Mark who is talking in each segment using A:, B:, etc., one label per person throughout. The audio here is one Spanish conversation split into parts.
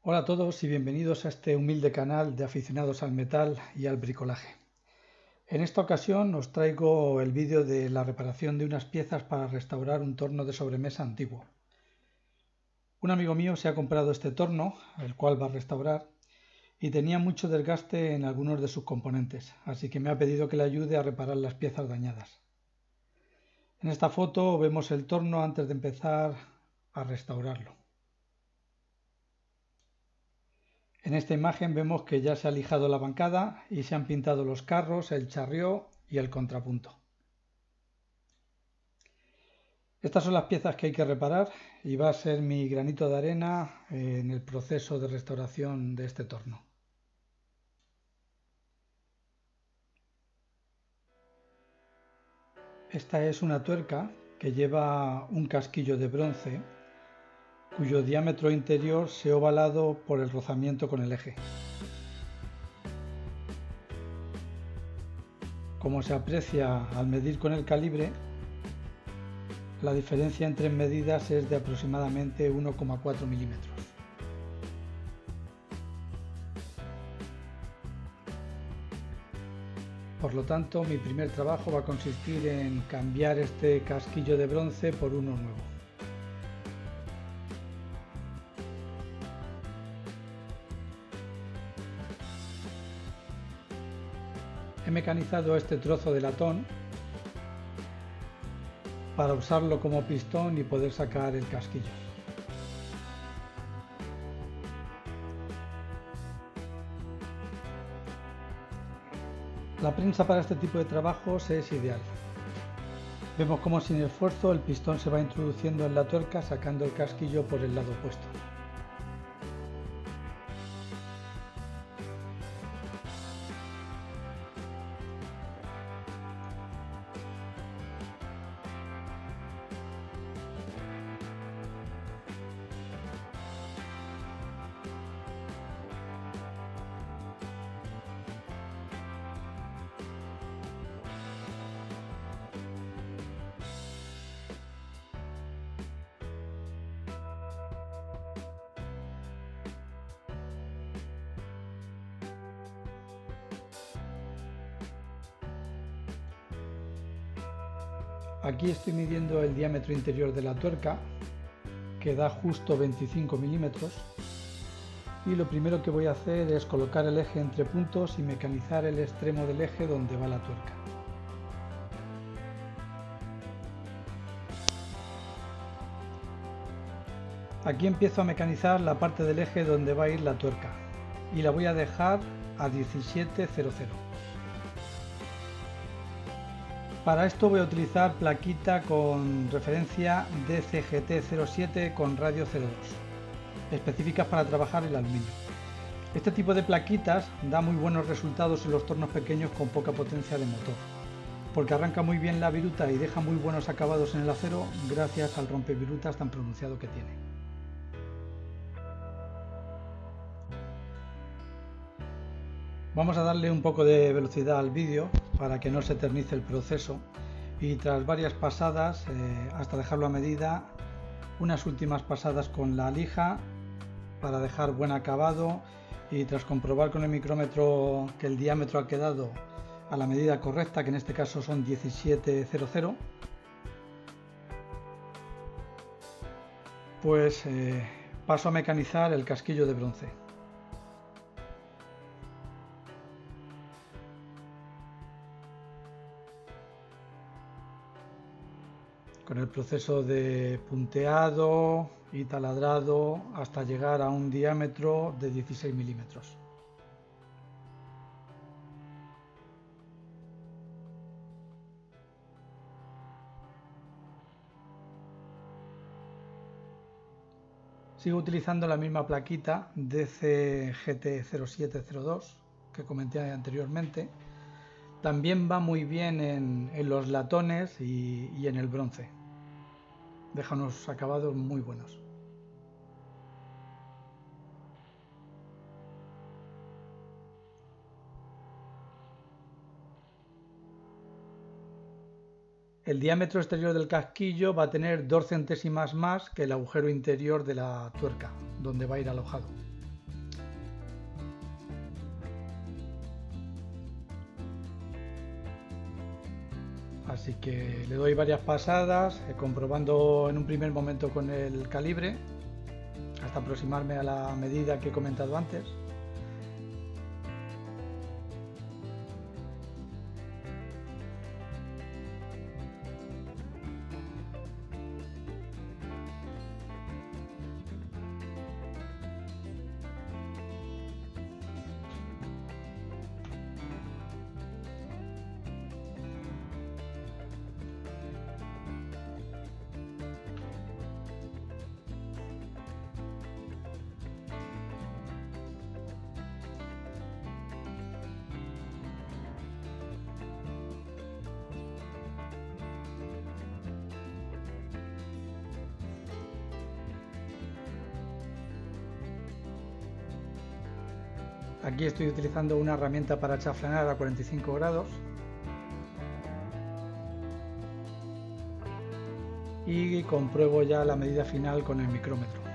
A: Hola a todos y bienvenidos a este humilde canal de aficionados al metal y al bricolaje. En esta ocasión os traigo el vídeo de la reparación de unas piezas para restaurar un torno de sobremesa antiguo. Un amigo mío se ha comprado este torno, el cual va a restaurar, y tenía mucho desgaste en algunos de sus componentes, así que me ha pedido que le ayude a reparar las piezas dañadas. En esta foto vemos el torno antes de empezar a restaurarlo. En esta imagen vemos que ya se ha lijado la bancada y se han pintado los carros, el charrió y el contrapunto. Estas son las piezas que hay que reparar y va a ser mi granito de arena en el proceso de restauración de este torno. Esta es una tuerca que lleva un casquillo de bronce cuyo diámetro interior se ha ovalado por el rozamiento con el eje. Como se aprecia al medir con el calibre, la diferencia entre medidas es de aproximadamente 1,4 milímetros. Por lo tanto, mi primer trabajo va a consistir en cambiar este casquillo de bronce por uno nuevo. He mecanizado este trozo de latón para usarlo como pistón y poder sacar el casquillo. La prensa para este tipo de trabajos es ideal. Vemos cómo sin esfuerzo el pistón se va introduciendo en la tuerca sacando el casquillo por el lado opuesto. Aquí estoy midiendo el diámetro interior de la tuerca, que da justo 25 milímetros, y lo primero que voy a hacer es colocar el eje entre puntos y mecanizar el extremo del eje donde va la tuerca. Aquí empiezo a mecanizar la parte del eje donde va a ir la tuerca y la voy a dejar a 17,00. Para esto voy a utilizar plaquita con referencia DCGT07 con radio 02, específicas para trabajar el aluminio. Este tipo de plaquitas da muy buenos resultados en los tornos pequeños con poca potencia de motor, porque arranca muy bien la viruta y deja muy buenos acabados en el acero gracias al rompevirutas tan pronunciado que tiene. Vamos a darle un poco de velocidad al vídeo para que no se eternice el proceso y tras varias pasadas hasta dejarlo a medida, unas últimas pasadas con la lija para dejar buen acabado y tras comprobar con el micrómetro que el diámetro ha quedado a la medida correcta, que en este caso son 17,00, pues paso a mecanizar el casquillo de bronce. Con el proceso de punteado y taladrado hasta llegar a un diámetro de 16 milímetros. Sigo utilizando la misma plaquita DCGT0702 que comenté anteriormente. También va muy bien en los latones y en el bronce. Deja unos acabados muy buenos. El diámetro exterior del casquillo va a tener 2 centésimas más que el agujero interior de la tuerca, donde va a ir alojado. Así que le doy varias pasadas, comprobando en un primer momento con el calibre, hasta aproximarme a la medida que he comentado antes. Aquí estoy utilizando una herramienta para chaflanar a 45 grados y compruebo ya la medida final con el micrómetro.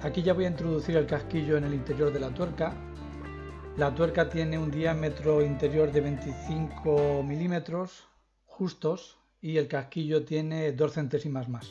A: Aquí ya voy a introducir el casquillo en el interior de la tuerca. La tuerca tiene un diámetro interior de 25 milímetros justos y el casquillo tiene 2 centésimas más.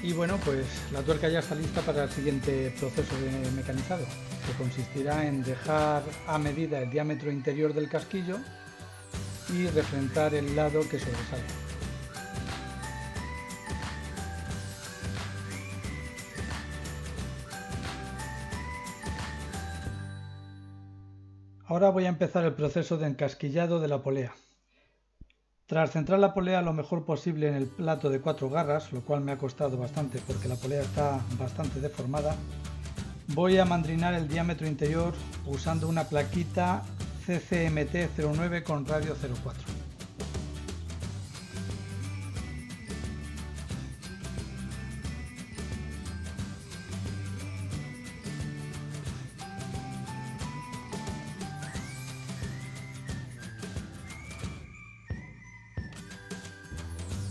A: Y bueno, pues la tuerca ya está lista para el siguiente proceso de mecanizado, que consistirá en dejar a medida el diámetro interior del casquillo y refrentar el lado que sobresale. Ahora voy a empezar el proceso de encasquillado de la polea. Tras centrar la polea lo mejor posible en el plato de 4 garras, lo cual me ha costado bastante porque la polea está bastante deformada, voy a mandrinar el diámetro interior usando una plaquita CCMT09 con radio 04.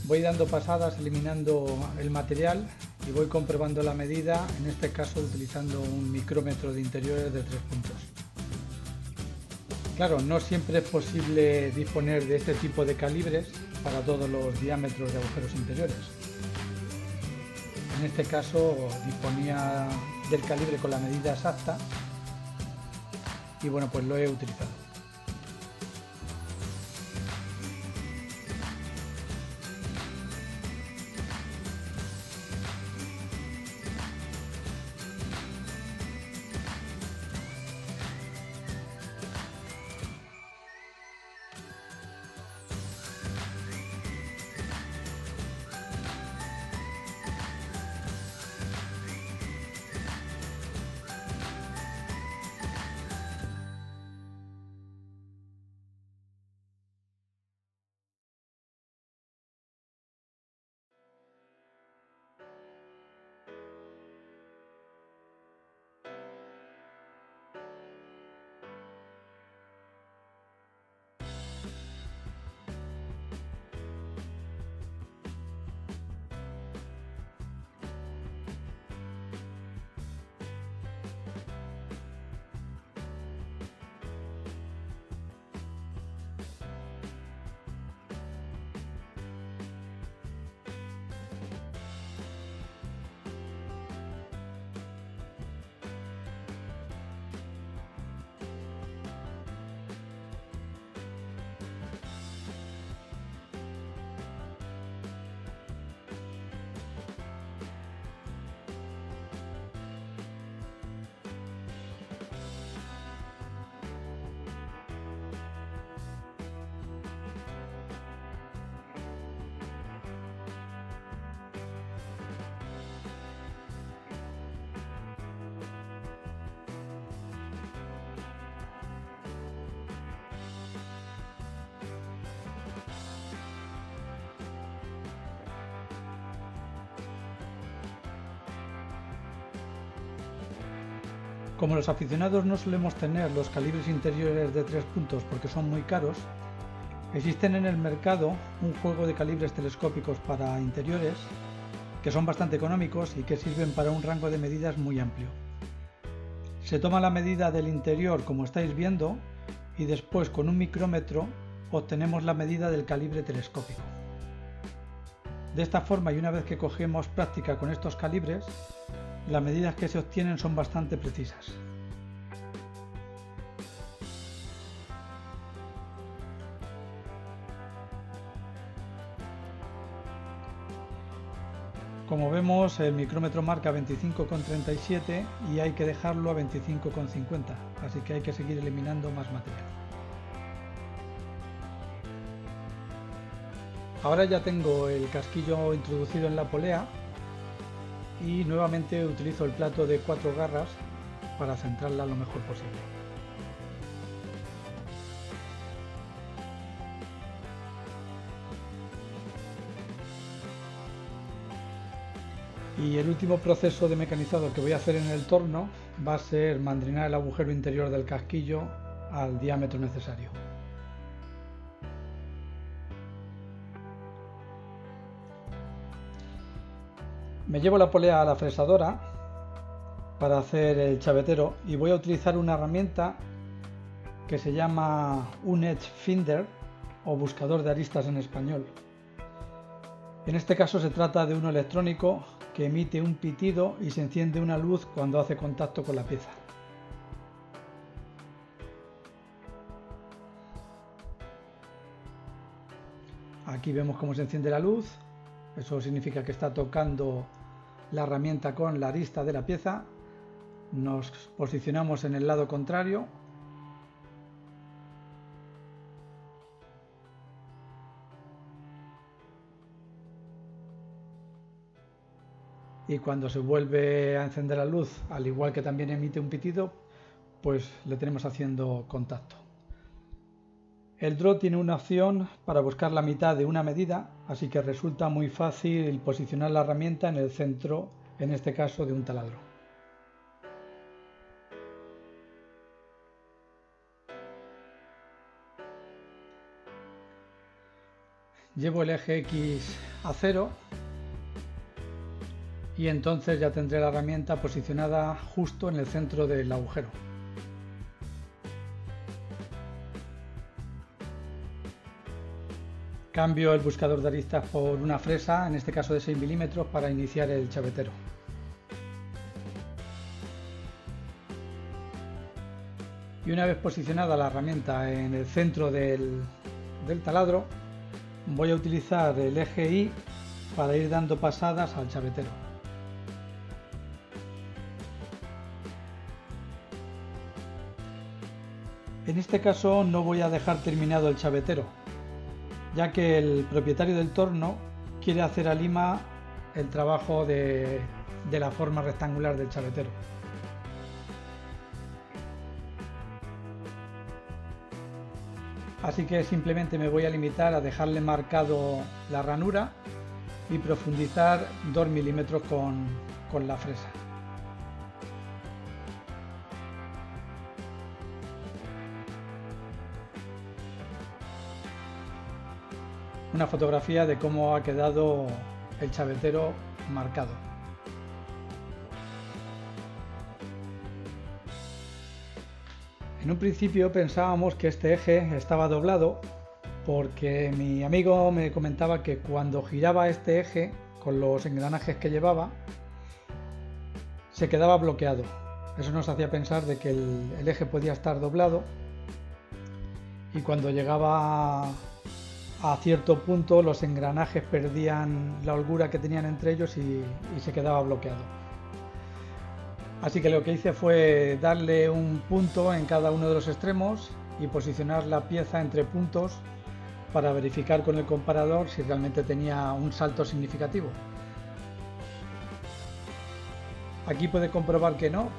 A: Voy dando pasadas eliminando el material y voy comprobando la medida, en este caso utilizando un micrómetro de interiores de 3 puntos. Claro, no siempre es posible disponer de este tipo de calibres para todos los diámetros de agujeros interiores. En este caso disponía del calibre con la medida exacta y bueno, pues lo he utilizado. Como los aficionados no solemos tener los calibres interiores de 3 puntos porque son muy caros, existen en el mercado un juego de calibres telescópicos para interiores que son bastante económicos y que sirven para un rango de medidas muy amplio. Se toma la medida del interior como estáis viendo y después con un micrómetro obtenemos la medida del calibre telescópico. De esta forma, y una vez que cogemos práctica con estos calibres, las medidas que se obtienen son bastante precisas. Como vemos, el micrómetro marca 25,37 y hay que dejarlo a 25,50, así que hay que seguir eliminando más material. Ahora ya tengo el casquillo introducido en la polea y nuevamente utilizo el plato de 4 garras para centrarla lo mejor posible. Y el último proceso de mecanizado que voy a hacer en el torno va a ser mandrinar el agujero interior del casquillo al diámetro necesario. Me llevo la polea a la fresadora para hacer el chavetero y voy a utilizar una herramienta que se llama un Edge Finder o buscador de aristas en español. En este caso se trata de uno electrónico que emite un pitido y se enciende una luz cuando hace contacto con la pieza. Aquí vemos cómo se enciende la luz, eso significa que está tocando la herramienta con la arista de la pieza. Nos posicionamos en el lado contrario y cuando se vuelve a encender la luz, al igual que también emite un pitido, pues le tenemos haciendo contacto. El Draw tiene una opción para buscar la mitad de una medida, así que resulta muy fácil posicionar la herramienta en el centro, en este caso de un taladro. Llevo el eje X a 0 y entonces ya tendré la herramienta posicionada justo en el centro del agujero. Cambio el buscador de aristas por una fresa, en este caso de 6 milímetros, para iniciar el chavetero. Y una vez posicionada la herramienta en el centro del taladro, voy a utilizar el eje Y para ir dando pasadas al chavetero. En este caso no voy a dejar terminado el chavetero, ya que el propietario del torno quiere hacer a lima el trabajo de la forma rectangular del chavetero. Así que simplemente me voy a limitar a dejarle marcado la ranura y profundizar 2 milímetros con la fresa. Una fotografía de cómo ha quedado el chavetero marcado. En un principio pensábamos que este eje estaba doblado porque mi amigo me comentaba que cuando giraba este eje con los engranajes que llevaba se quedaba bloqueado. Eso nos hacía pensar de que el eje podía estar doblado y cuando llegaba a cierto punto los engranajes perdían la holgura que tenían entre ellos y se quedaba bloqueado. Así que lo que hice fue darle un punto en cada uno de los extremos y posicionar la pieza entre puntos para verificar con el comparador si realmente tenía un salto significativo. Aquí puede comprobar que no,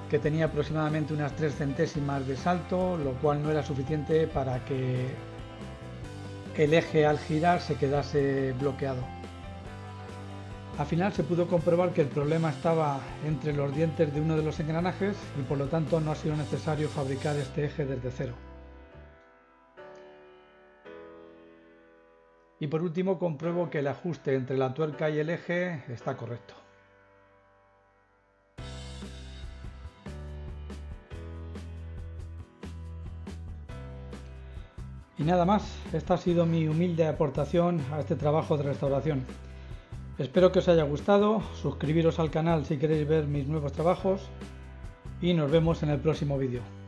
A: que tenía aproximadamente unas 3 centésimas de salto, lo cual no era suficiente para que el eje al girar se quedase bloqueado. Al final se pudo comprobar que el problema estaba entre los dientes de uno de los engranajes y por lo tanto no ha sido necesario fabricar este eje desde cero. Y por último compruebo que el ajuste entre la tuerca y el eje está correcto. Y nada más, esta ha sido mi humilde aportación a este trabajo de restauración. Espero que os haya gustado, suscribiros al canal si queréis ver mis nuevos trabajos y nos vemos en el próximo vídeo.